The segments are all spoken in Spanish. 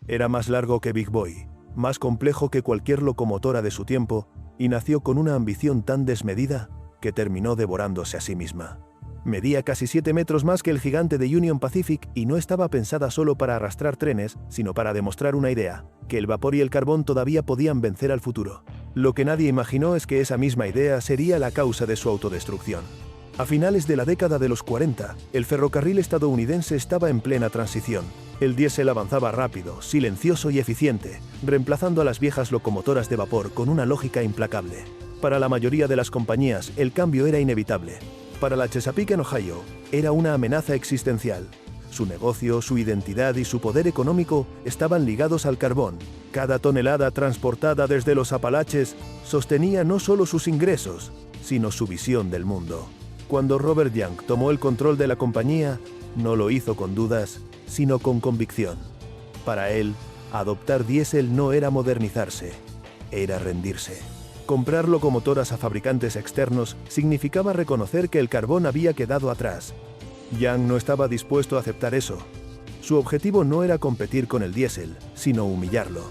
Era más largo que Big Boy, más complejo que cualquier locomotora de su tiempo, y nació con una ambición tan desmedida que terminó devorándose a sí misma. Medía casi 7 metros más que el gigante de Union Pacific y no estaba pensada solo para arrastrar trenes, sino para demostrar una idea, que el vapor y el carbón todavía podían vencer al futuro. Lo que nadie imaginó es que esa misma idea sería la causa de su autodestrucción. A finales de la década de los 40, el ferrocarril estadounidense estaba en plena transición. El diésel avanzaba rápido, silencioso y eficiente, reemplazando a las viejas locomotoras de vapor con una lógica implacable. Para la mayoría de las compañías, el cambio era inevitable. Para la Chesapeake en Ohio, era una amenaza existencial. Su negocio, su identidad y su poder económico estaban ligados al carbón. Cada tonelada transportada desde los Apalaches sostenía no solo sus ingresos, sino su visión del mundo. Cuando Robert Young tomó el control de la compañía, no lo hizo con dudas, sino con convicción. Para él, adoptar diésel no era modernizarse, era rendirse. Comprar locomotoras a fabricantes externos significaba reconocer que el carbón había quedado atrás. Young no estaba dispuesto a aceptar eso. Su objetivo no era competir con el diésel, sino humillarlo.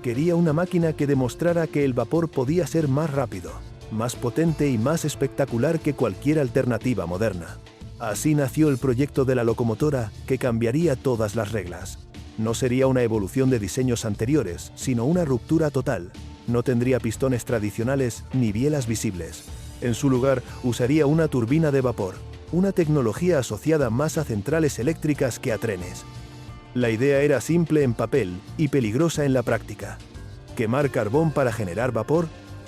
Quería una máquina que demostrara que el vapor podía ser más rápido, más potente y más espectacular que cualquier alternativa moderna. Así nació el proyecto de la locomotora que cambiaría todas las reglas. No sería una evolución de diseños anteriores, sino una ruptura total. No tendría pistones tradicionales ni bielas visibles. En su lugar, usaría una turbina de vapor, una tecnología asociada más a centrales eléctricas que a trenes. La idea era simple en papel y peligrosa en la práctica. Quemar carbón para generar vapor,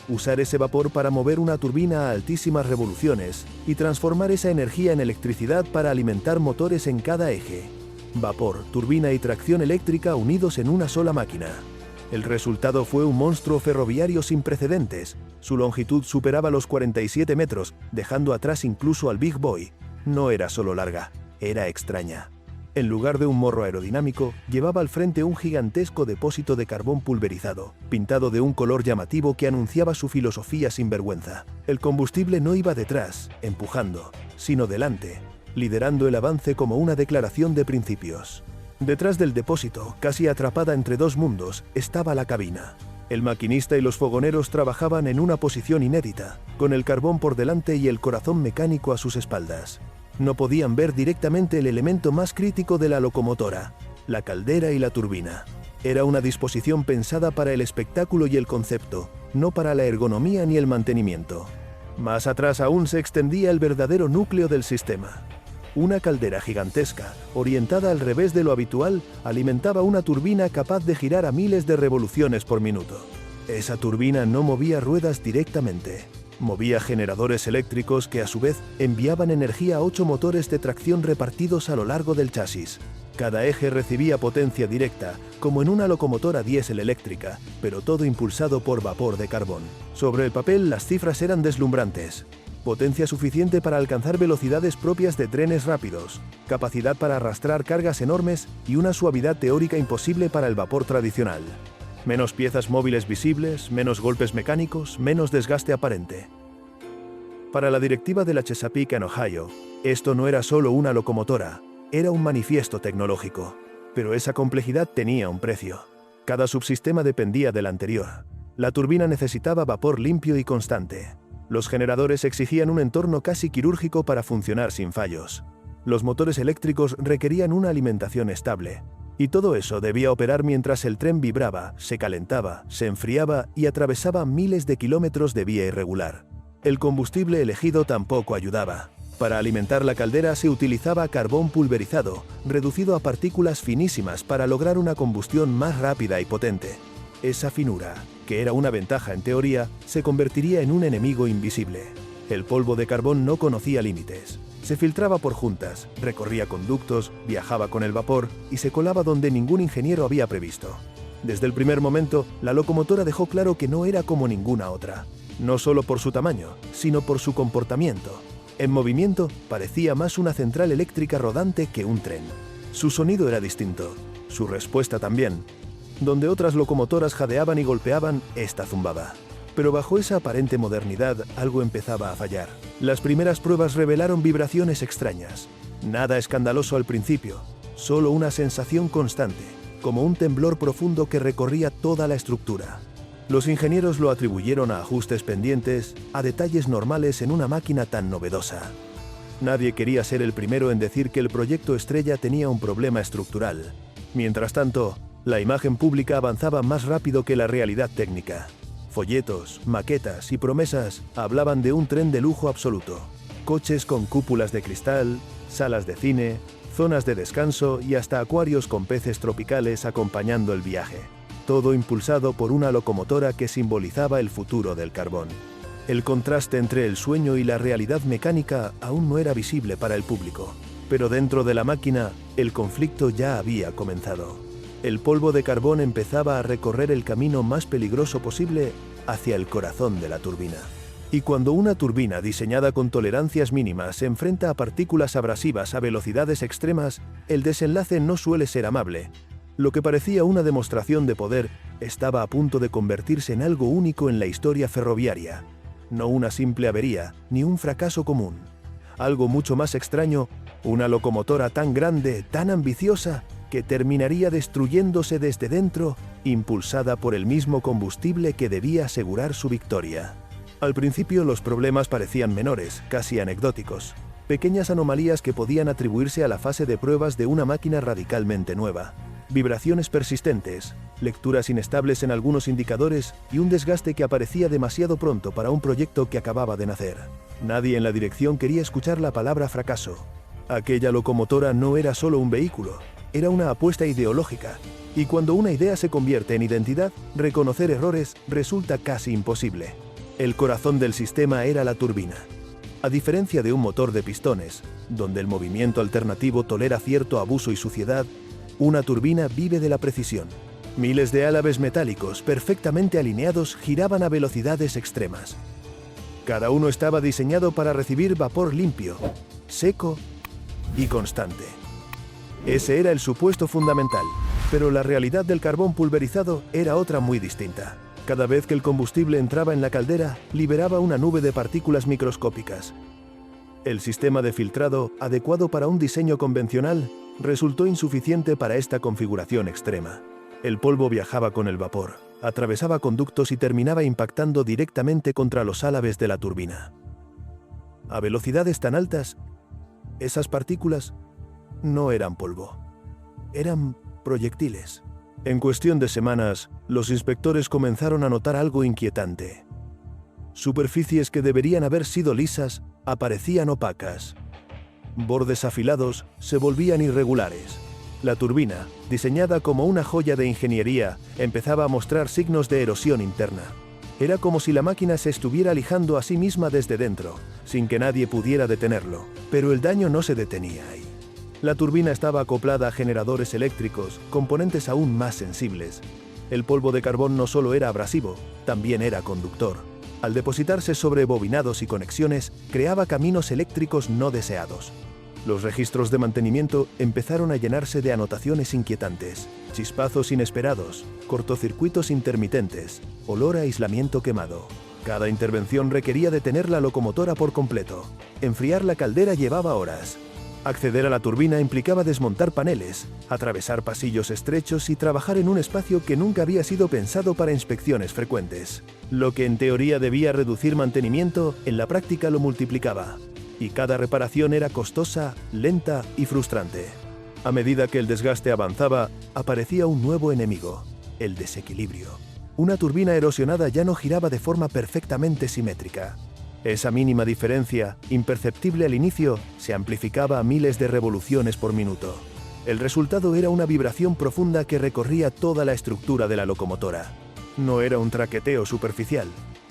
usar ese vapor para mover una turbina a altísimas revoluciones y transformar esa energía en electricidad para alimentar motores en cada eje. Vapor, turbina y tracción eléctrica unidos en una sola máquina. El resultado fue un monstruo ferroviario sin precedentes. Su longitud superaba los 47 metros, dejando atrás incluso al Big Boy. No era solo larga, era extraña. En lugar de un morro aerodinámico, llevaba al frente un gigantesco depósito de carbón pulverizado, pintado de un color llamativo que anunciaba su filosofía sin vergüenza. El combustible no iba detrás, empujando, sino delante, liderando el avance como una declaración de principios. Detrás del depósito, casi atrapada entre dos mundos, estaba la cabina. El maquinista y los fogoneros trabajaban en una posición inédita, con el carbón por delante y el corazón mecánico a sus espaldas. No podían ver directamente el elemento más crítico de la locomotora, la caldera y la turbina. Era una disposición pensada para el espectáculo y el concepto, no para la ergonomía ni el mantenimiento. Más atrás aún se extendía el verdadero núcleo del sistema. Una caldera gigantesca, orientada al revés de lo habitual, alimentaba una turbina capaz de girar a miles de revoluciones por minuto. Esa turbina no movía ruedas directamente. Movía generadores eléctricos que a su vez enviaban energía a 8 motores de tracción repartidos a lo largo del chasis. Cada eje recibía potencia directa, como en una locomotora diésel eléctrica, pero todo impulsado por vapor de carbón. Sobre el papel las cifras eran deslumbrantes. Potencia suficiente para alcanzar velocidades propias de trenes rápidos, capacidad para arrastrar cargas enormes y una suavidad teórica imposible para el vapor tradicional. Menos piezas móviles visibles, menos golpes mecánicos, menos desgaste aparente. Para la directiva de la Chesapeake en Ohio, esto no era solo una locomotora, era un manifiesto tecnológico. Pero esa complejidad tenía un precio. Cada subsistema dependía del anterior. La turbina necesitaba vapor limpio y constante. Los generadores exigían un entorno casi quirúrgico para funcionar sin fallos. Los motores eléctricos requerían una alimentación estable. Y todo eso debía operar mientras el tren vibraba, se calentaba, se enfriaba y atravesaba miles de kilómetros de vía irregular. El combustible elegido tampoco ayudaba. Para alimentar la caldera se utilizaba carbón pulverizado, reducido a partículas finísimas para lograr una combustión más rápida y potente. Esa finura, que era una ventaja en teoría, se convertiría en un enemigo invisible. El polvo de carbón no conocía límites. Se filtraba por juntas, recorría conductos, viajaba con el vapor y se colaba donde ningún ingeniero había previsto. Desde el primer momento, la locomotora dejó claro que no era como ninguna otra. No solo por su tamaño, sino por su comportamiento. En movimiento, parecía más una central eléctrica rodante que un tren. Su sonido era distinto, su respuesta también. Donde otras locomotoras jadeaban y golpeaban, esta zumbaba. Pero bajo esa aparente modernidad, algo empezaba a fallar. Las primeras pruebas revelaron vibraciones extrañas. Nada escandaloso al principio, solo una sensación constante, como un temblor profundo que recorría toda la estructura. Los ingenieros lo atribuyeron a ajustes pendientes, a detalles normales en una máquina tan novedosa. Nadie quería ser el primero en decir que el proyecto estrella tenía un problema estructural. Mientras tanto, la imagen pública avanzaba más rápido que la realidad técnica. Folletos, maquetas y promesas hablaban de un tren de lujo absoluto. Coches con cúpulas de cristal, salas de cine, zonas de descanso y hasta acuarios con peces tropicales acompañando el viaje. Todo impulsado por una locomotora que simbolizaba el futuro del carbón. El contraste entre el sueño y la realidad mecánica aún no era visible para el público. Pero dentro de la máquina, el conflicto ya había comenzado. El polvo de carbón empezaba a recorrer el camino más peligroso posible hacia el corazón de la turbina. Y cuando una turbina diseñada con tolerancias mínimas se enfrenta a partículas abrasivas a velocidades extremas, el desenlace no suele ser amable. Lo que parecía una demostración de poder estaba a punto de convertirse en algo único en la historia ferroviaria. No una simple avería, ni un fracaso común. Algo mucho más extraño, una locomotora tan grande, tan ambiciosa, que terminaría destruyéndose desde dentro, impulsada por el mismo combustible que debía asegurar su victoria. Al principio los problemas parecían menores, casi anecdóticos. Pequeñas anomalías que podían atribuirse a la fase de pruebas de una máquina radicalmente nueva. Vibraciones persistentes, lecturas inestables en algunos indicadores y un desgaste que aparecía demasiado pronto para un proyecto que acababa de nacer. Nadie en la dirección quería escuchar la palabra fracaso. Aquella locomotora no era solo un vehículo, era una apuesta ideológica. Y cuando una idea se convierte en identidad, reconocer errores resulta casi imposible. El corazón del sistema era la turbina. A diferencia de un motor de pistones, donde el movimiento alternativo tolera cierto abuso y suciedad, una turbina vive de la precisión. Miles de álabes metálicos perfectamente alineados giraban a velocidades extremas. Cada uno estaba diseñado para recibir vapor limpio, seco y constante. Ese era el supuesto fundamental, pero la realidad del carbón pulverizado era otra muy distinta. Cada vez que el combustible entraba en la caldera, liberaba una nube de partículas microscópicas. El sistema de filtrado, adecuado para un diseño convencional, resultó insuficiente para esta configuración extrema. El polvo viajaba con el vapor, atravesaba conductos y terminaba impactando directamente contra los álabes de la turbina. A velocidades tan altas, esas partículas no eran polvo, eran proyectiles. En cuestión de semanas, los inspectores comenzaron a notar algo inquietante. Superficies que deberían haber sido lisas aparecían opacas. Bordes afilados se volvían irregulares. La turbina, diseñada como una joya de ingeniería, empezaba a mostrar signos de erosión interna. Era como si la máquina se estuviera lijando a sí misma desde dentro, sin que nadie pudiera detenerlo. Pero el daño no se detenía ahí. La turbina estaba acoplada a generadores eléctricos, componentes aún más sensibles. El polvo de carbón no solo era abrasivo, también era conductor. Al depositarse sobre bobinados y conexiones, creaba caminos eléctricos no deseados. Los registros de mantenimiento empezaron a llenarse de anotaciones inquietantes, chispazos inesperados, cortocircuitos intermitentes, olor a aislamiento quemado. Cada intervención requería detener la locomotora por completo. Enfriar la caldera llevaba horas. Acceder a la turbina implicaba desmontar paneles, atravesar pasillos estrechos y trabajar en un espacio que nunca había sido pensado para inspecciones frecuentes. Lo que en teoría debía reducir mantenimiento, en la práctica lo multiplicaba. Y cada reparación era costosa, lenta y frustrante. A medida que el desgaste avanzaba, aparecía un nuevo enemigo, el desequilibrio. Una turbina erosionada ya no giraba de forma perfectamente simétrica. Esa mínima diferencia, imperceptible al inicio, se amplificaba a miles de revoluciones por minuto. El resultado era una vibración profunda que recorría toda la estructura de la locomotora. No era un traqueteo superficial,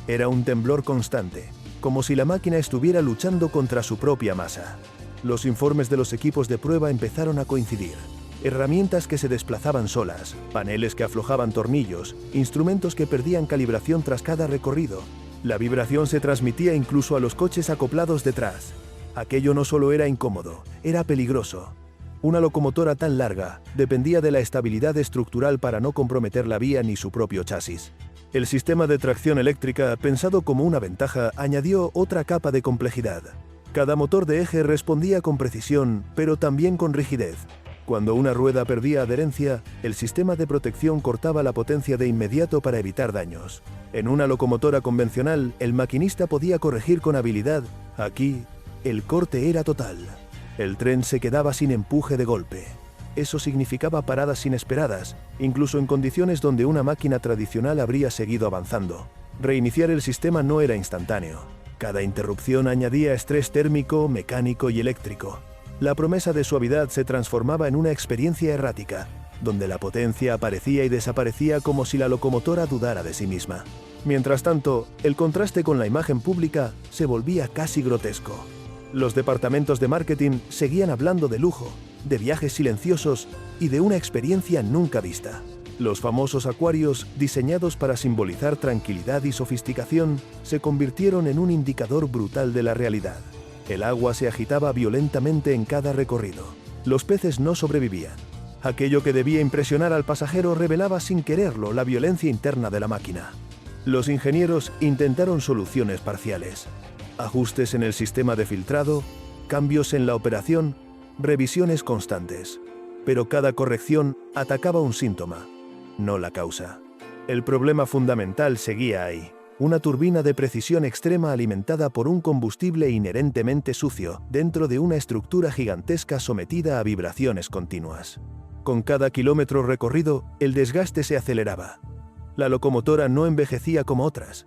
era un temblor constante, como si la máquina estuviera luchando contra su propia masa. Los informes de los equipos de prueba empezaron a coincidir. Herramientas que se desplazaban solas, paneles que aflojaban tornillos, instrumentos que perdían calibración tras cada recorrido. La vibración se transmitía incluso a los coches acoplados detrás. Aquello no solo era incómodo, era peligroso. Una locomotora tan larga dependía de la estabilidad estructural para no comprometer la vía ni su propio chasis. El sistema de tracción eléctrica, pensado como una ventaja, añadió otra capa de complejidad. Cada motor de eje respondía con precisión, pero también con rigidez. Cuando una rueda perdía adherencia, el sistema de protección cortaba la potencia de inmediato para evitar daños. En una locomotora convencional, el maquinista podía corregir con habilidad. Aquí, el corte era total. El tren se quedaba sin empuje de golpe. Eso significaba paradas inesperadas, incluso en condiciones donde una máquina tradicional habría seguido avanzando. Reiniciar el sistema no era instantáneo. Cada interrupción añadía estrés térmico, mecánico y eléctrico. La promesa de suavidad se transformaba en una experiencia errática, donde la potencia aparecía y desaparecía como si la locomotora dudara de sí misma. Mientras tanto, el contraste con la imagen pública se volvía casi grotesco. Los departamentos de marketing seguían hablando de lujo, de viajes silenciosos y de una experiencia nunca vista. Los famosos acuarios, diseñados para simbolizar tranquilidad y sofisticación, se convirtieron en un indicador brutal de la realidad. El agua se agitaba violentamente en cada recorrido. Los peces no sobrevivían. Aquello que debía impresionar al pasajero revelaba sin quererlo la violencia interna de la máquina. Los ingenieros intentaron soluciones parciales. Ajustes en el sistema de filtrado, cambios en la operación, revisiones constantes. Pero cada corrección atacaba un síntoma, no la causa. El problema fundamental seguía ahí. Una turbina de precisión extrema alimentada por un combustible inherentemente sucio dentro de una estructura gigantesca sometida a vibraciones continuas. Con cada kilómetro recorrido, el desgaste se aceleraba. La locomotora no envejecía como otras.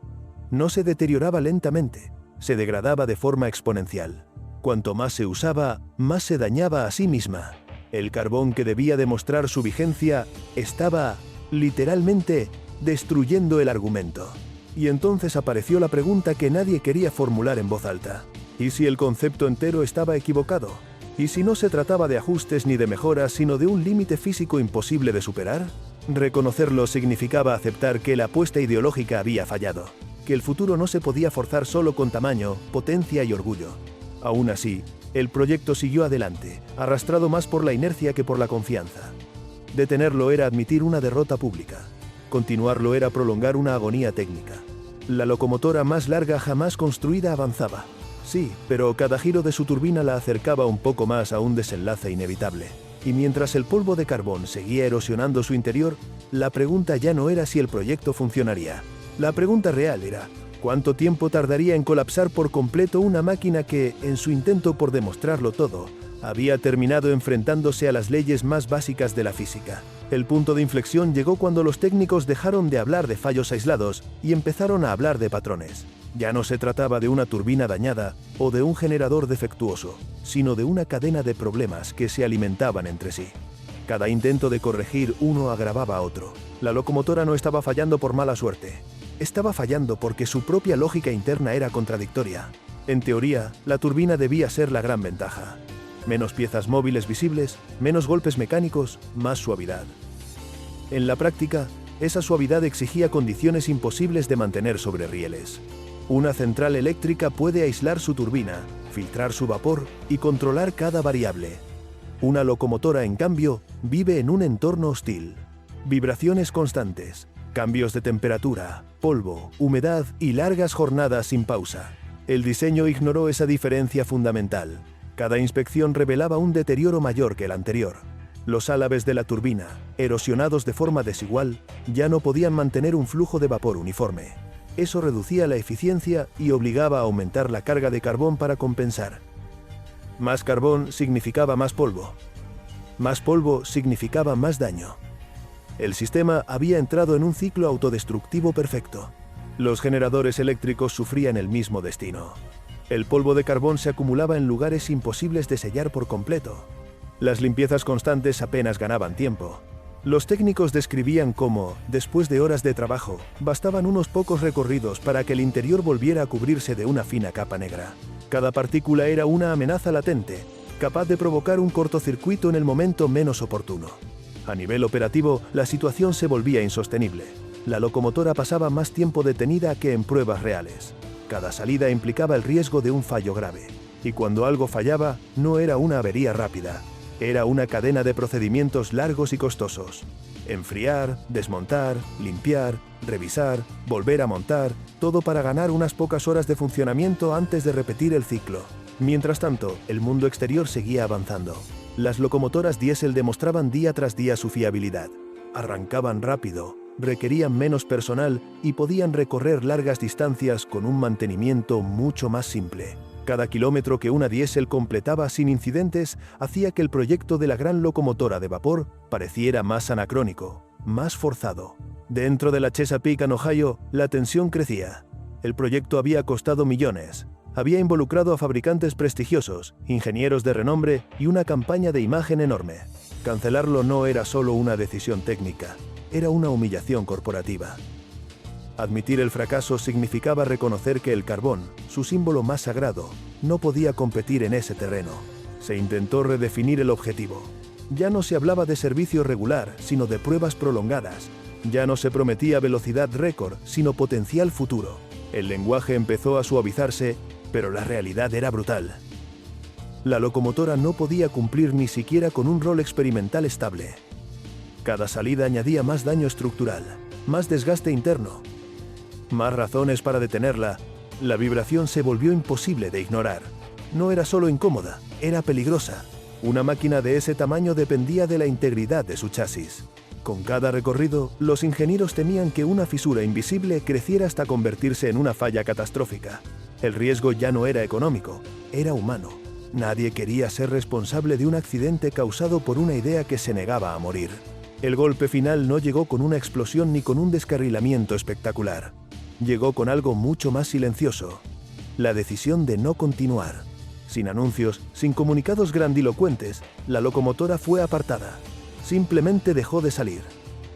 No se deterioraba lentamente, se degradaba de forma exponencial. Cuanto más se usaba, más se dañaba a sí misma. El carbón que debía demostrar su vigencia estaba, literalmente, destruyendo el argumento. Y entonces apareció la pregunta que nadie quería formular en voz alta. ¿Y si el concepto entero estaba equivocado? ¿Y si no se trataba de ajustes ni de mejoras, sino de un límite físico imposible de superar? Reconocerlo significaba aceptar que la apuesta ideológica había fallado, que el futuro no se podía forzar solo con tamaño, potencia y orgullo. Aún así, el proyecto siguió adelante, arrastrado más por la inercia que por la confianza. Detenerlo era admitir una derrota pública. Continuarlo era prolongar una agonía técnica. La locomotora más larga jamás construida avanzaba. Sí, pero cada giro de su turbina la acercaba un poco más a un desenlace inevitable. Y mientras el polvo de carbón seguía erosionando su interior, la pregunta ya no era si el proyecto funcionaría. La pregunta real era, ¿cuánto tiempo tardaría en colapsar por completo una máquina que, en su intento por demostrarlo todo, había terminado enfrentándose a las leyes más básicas de la física? El punto de inflexión llegó cuando los técnicos dejaron de hablar de fallos aislados y empezaron a hablar de patrones. Ya no se trataba de una turbina dañada o de un generador defectuoso, sino de una cadena de problemas que se alimentaban entre sí. Cada intento de corregir uno agravaba a otro. La locomotora no estaba fallando por mala suerte. Estaba fallando porque su propia lógica interna era contradictoria. En teoría, la turbina debía ser la gran ventaja. Menos piezas móviles visibles, menos golpes mecánicos, más suavidad. En la práctica, esa suavidad exigía condiciones imposibles de mantener sobre rieles. Una central eléctrica puede aislar su turbina, filtrar su vapor y controlar cada variable. Una locomotora, en cambio, vive en un entorno hostil. Vibraciones constantes, cambios de temperatura, polvo, humedad y largas jornadas sin pausa. El diseño ignoró esa diferencia fundamental. Cada inspección revelaba un deterioro mayor que el anterior. Los álabes de la turbina, erosionados de forma desigual, ya no podían mantener un flujo de vapor uniforme. Eso reducía la eficiencia y obligaba a aumentar la carga de carbón para compensar. Más carbón significaba más polvo. Más polvo significaba más daño. El sistema había entrado en un ciclo autodestructivo perfecto. Los generadores eléctricos sufrían el mismo destino. El polvo de carbón se acumulaba en lugares imposibles de sellar por completo. Las limpiezas constantes apenas ganaban tiempo. Los técnicos describían cómo, después de horas de trabajo, bastaban unos pocos recorridos para que el interior volviera a cubrirse de una fina capa negra. Cada partícula era una amenaza latente, capaz de provocar un cortocircuito en el momento menos oportuno. A nivel operativo, la situación se volvía insostenible. La locomotora pasaba más tiempo detenida que en pruebas reales. Cada salida implicaba el riesgo de un fallo grave. Y cuando algo fallaba, no era una avería rápida. Era una cadena de procedimientos largos y costosos. Enfriar, desmontar, limpiar, revisar, volver a montar, todo para ganar unas pocas horas de funcionamiento antes de repetir el ciclo. Mientras tanto, el mundo exterior seguía avanzando. Las locomotoras diésel demostraban día tras día su fiabilidad. Arrancaban rápido, requerían menos personal y podían recorrer largas distancias con un mantenimiento mucho más simple. Cada kilómetro que una diésel completaba sin incidentes hacía que el proyecto de la gran locomotora de vapor pareciera más anacrónico, más forzado. Dentro de la Chesapeake and Ohio, la tensión crecía. El proyecto había costado millones. Había involucrado a fabricantes prestigiosos, ingenieros de renombre y una campaña de imagen enorme. Cancelarlo no era solo una decisión técnica, era una humillación corporativa. Admitir el fracaso significaba reconocer que el carbón, su símbolo más sagrado, no podía competir en ese terreno. Se intentó redefinir el objetivo. Ya no se hablaba de servicio regular, sino de pruebas prolongadas. Ya no se prometía velocidad récord, sino potencial futuro. El lenguaje empezó a suavizarse, pero la realidad era brutal. La locomotora no podía cumplir ni siquiera con un rol experimental estable. Cada salida añadía más daño estructural, más desgaste interno, más razones para detenerla. La vibración se volvió imposible de ignorar. No era solo incómoda, era peligrosa. Una máquina de ese tamaño dependía de la integridad de su chasis. Con cada recorrido, los ingenieros temían que una fisura invisible creciera hasta convertirse en una falla catastrófica. El riesgo ya no era económico, era humano. Nadie quería ser responsable de un accidente causado por una idea que se negaba a morir. El golpe final no llegó con una explosión ni con un descarrilamiento espectacular. Llegó con algo mucho más silencioso: la decisión de no continuar. Sin anuncios, sin comunicados grandilocuentes, la locomotora fue apartada. Simplemente dejó de salir.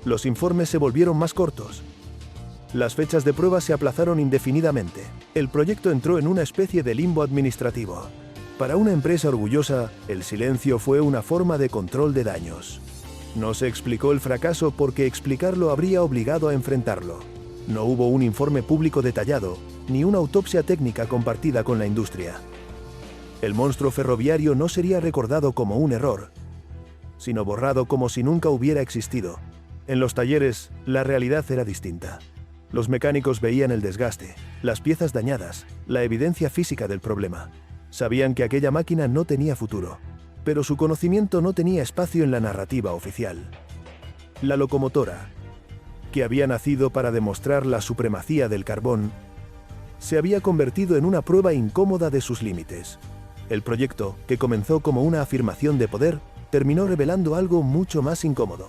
Los informes se volvieron más cortos. Las fechas de prueba se aplazaron indefinidamente. El proyecto entró en una especie de limbo administrativo. Para una empresa orgullosa, el silencio fue una forma de control de daños. No se explicó el fracaso porque explicarlo habría obligado a enfrentarlo. No hubo un informe público detallado, ni una autopsia técnica compartida con la industria. El monstruo ferroviario no sería recordado como un error, sino borrado como si nunca hubiera existido. En los talleres, la realidad era distinta. Los mecánicos veían el desgaste, las piezas dañadas, la evidencia física del problema. Sabían que aquella máquina no tenía futuro, pero su conocimiento no tenía espacio en la narrativa oficial. La locomotora, que había nacido para demostrar la supremacía del carbón, se había convertido en una prueba incómoda de sus límites. El proyecto, que comenzó como una afirmación de poder, terminó revelando algo mucho más incómodo.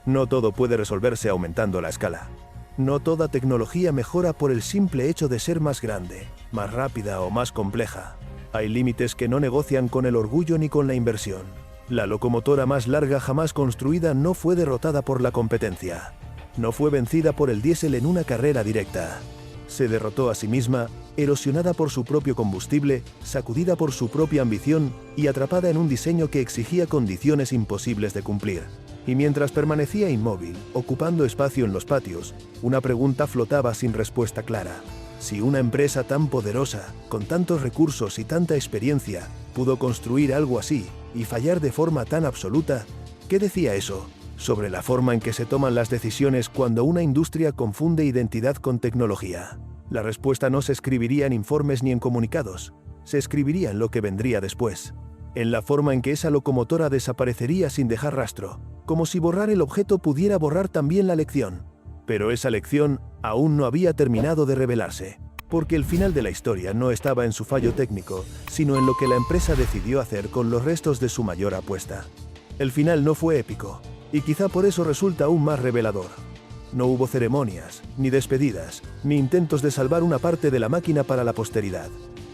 No todo puede resolverse aumentando la escala. No toda tecnología mejora por el simple hecho de ser más grande, más rápida o más compleja. Hay límites que no negocian con el orgullo ni con la inversión. La locomotora más larga jamás construida no fue derrotada por la competencia. No fue vencida por el diésel en una carrera directa. Se derrotó a sí misma, erosionada por su propio combustible, sacudida por su propia ambición y atrapada en un diseño que exigía condiciones imposibles de cumplir. Y mientras permanecía inmóvil, ocupando espacio en los patios, una pregunta flotaba sin respuesta clara. Si una empresa tan poderosa, con tantos recursos y tanta experiencia, pudo construir algo así y fallar de forma tan absoluta, ¿qué decía eso sobre la forma en que se toman las decisiones cuando una industria confunde identidad con tecnología? La respuesta no se escribiría en informes ni en comunicados, se escribiría en lo que vendría después, en la forma en que esa locomotora desaparecería sin dejar rastro, como si borrar el objeto pudiera borrar también la lección. Pero esa lección aún no había terminado de revelarse, porque el final de la historia no estaba en su fallo técnico, sino en lo que la empresa decidió hacer con los restos de su mayor apuesta. El final no fue épico, y quizá por eso resulta aún más revelador. No hubo ceremonias, ni despedidas, ni intentos de salvar una parte de la máquina para la posteridad.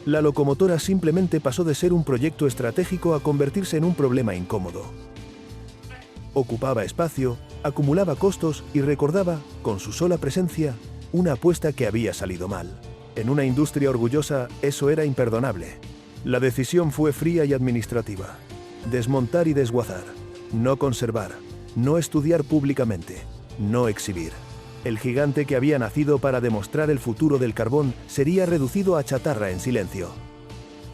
La locomotora simplemente pasó de ser un proyecto estratégico a convertirse en un problema incómodo. Ocupaba espacio, acumulaba costos y recordaba, con su sola presencia, una apuesta que había salido mal. En una industria orgullosa, eso era imperdonable. La decisión fue fría y administrativa. Desmontar y desguazar. No conservar. No estudiar públicamente. No exhibir. El gigante que había nacido para demostrar el futuro del carbón sería reducido a chatarra en silencio.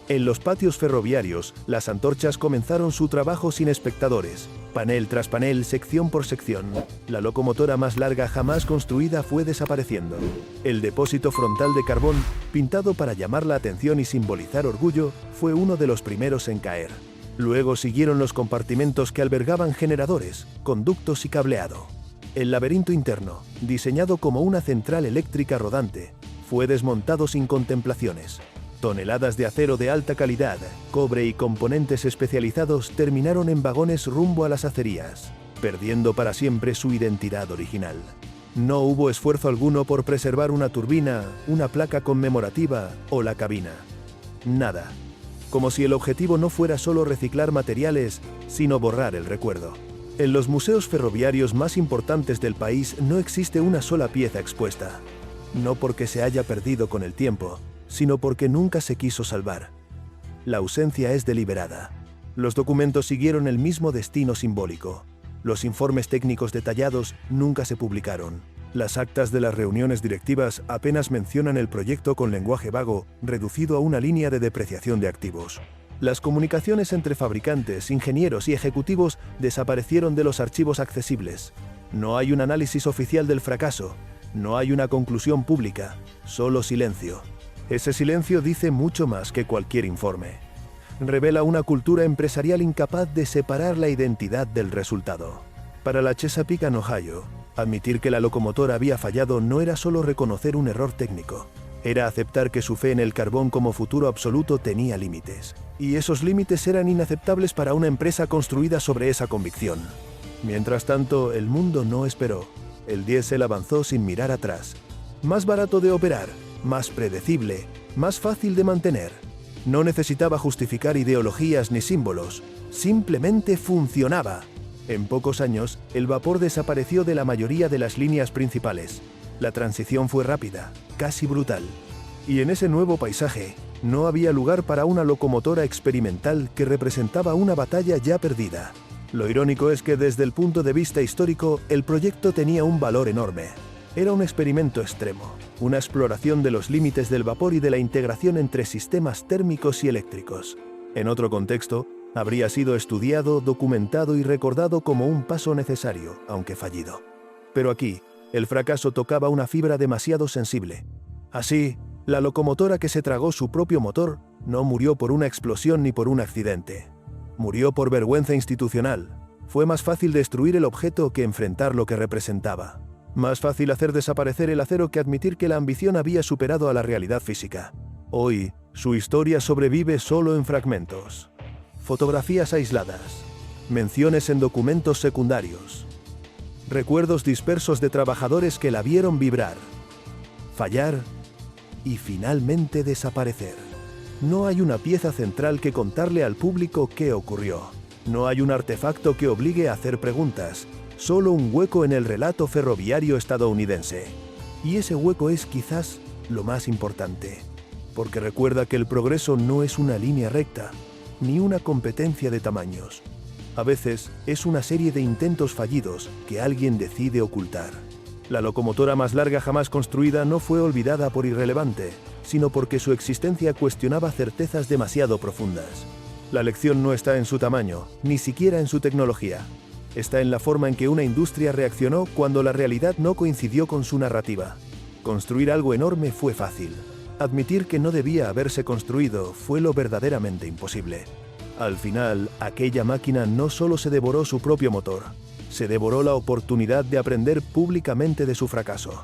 En los patios ferroviarios, las antorchas comenzaron su trabajo sin espectadores. Panel tras panel, sección por sección, la locomotora más larga jamás construida fue desapareciendo. El depósito frontal de carbón, pintado para llamar la atención y simbolizar orgullo, fue uno de los primeros en caer. Luego siguieron los compartimentos que albergaban generadores, conductos y cableado. El laberinto interno, diseñado como una central eléctrica rodante, fue desmontado sin contemplaciones. Toneladas de acero de alta calidad, cobre y componentes especializados terminaron en vagones rumbo a las acerías, perdiendo para siempre su identidad original. No hubo esfuerzo alguno por preservar una turbina, una placa conmemorativa o la cabina. Nada. Como si el objetivo no fuera solo reciclar materiales, sino borrar el recuerdo. En los museos ferroviarios más importantes del país no existe una sola pieza expuesta. No porque se haya perdido con el tiempo, sino porque nunca se quiso salvar. La ausencia es deliberada. Los documentos siguieron el mismo destino simbólico. Los informes técnicos detallados nunca se publicaron. Las actas de las reuniones directivas apenas mencionan el proyecto con lenguaje vago, reducido a una línea de depreciación de activos. Las comunicaciones entre fabricantes, ingenieros y ejecutivos desaparecieron de los archivos accesibles. No hay un análisis oficial del fracaso. No hay una conclusión pública. Solo silencio. Ese silencio dice mucho más que cualquier informe. Revela una cultura empresarial incapaz de separar la identidad del resultado. Para la Chesapeake and Ohio, admitir que la locomotora había fallado no era solo reconocer un error técnico. Era aceptar que su fe en el carbón como futuro absoluto tenía límites. Y esos límites eran inaceptables para una empresa construida sobre esa convicción. Mientras tanto, el mundo no esperó. El diésel avanzó sin mirar atrás. Más barato de operar, más predecible, más fácil de mantener. No necesitaba justificar ideologías ni símbolos, simplemente funcionaba. En pocos años, el vapor desapareció de la mayoría de las líneas principales. La transición fue rápida, casi brutal. Y en ese nuevo paisaje, no había lugar para una locomotora experimental que representaba una batalla ya perdida. Lo irónico es que desde el punto de vista histórico, el proyecto tenía un valor enorme. Era un experimento extremo, una exploración de los límites del vapor y de la integración entre sistemas térmicos y eléctricos. En otro contexto, habría sido estudiado, documentado y recordado como un paso necesario, aunque fallido. Pero aquí, el fracaso tocaba una fibra demasiado sensible. Así, la locomotora que se tragó su propio motor no murió por una explosión ni por un accidente. Murió por vergüenza institucional. Fue más fácil destruir el objeto que enfrentar lo que representaba. Más fácil hacer desaparecer el acero que admitir que la ambición había superado a la realidad física. Hoy, su historia sobrevive solo en fragmentos. Fotografías aisladas. Menciones en documentos secundarios. Recuerdos dispersos de trabajadores que la vieron vibrar, fallar y finalmente desaparecer. No hay una pieza central que contarle al público qué ocurrió. No hay un artefacto que obligue a hacer preguntas. Solo un hueco en el relato ferroviario estadounidense. Y ese hueco es quizás lo más importante, porque recuerda que el progreso no es una línea recta, ni una competencia de tamaños. A veces es una serie de intentos fallidos que alguien decide ocultar. La locomotora más larga jamás construida no fue olvidada por irrelevante, sino porque su existencia cuestionaba certezas demasiado profundas. La lección no está en su tamaño, ni siquiera en su tecnología. Está en la forma en que una industria reaccionó cuando la realidad no coincidió con su narrativa. Construir algo enorme fue fácil. Admitir que no debía haberse construido fue lo verdaderamente imposible. Al final, aquella máquina no solo se devoró su propio motor, se devoró la oportunidad de aprender públicamente de su fracaso.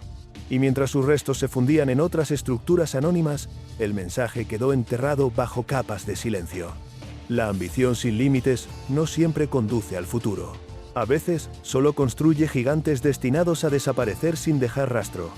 Y mientras sus restos se fundían en otras estructuras anónimas, el mensaje quedó enterrado bajo capas de silencio. La ambición sin límites no siempre conduce al futuro. A veces, solo construye gigantes destinados a desaparecer sin dejar rastro.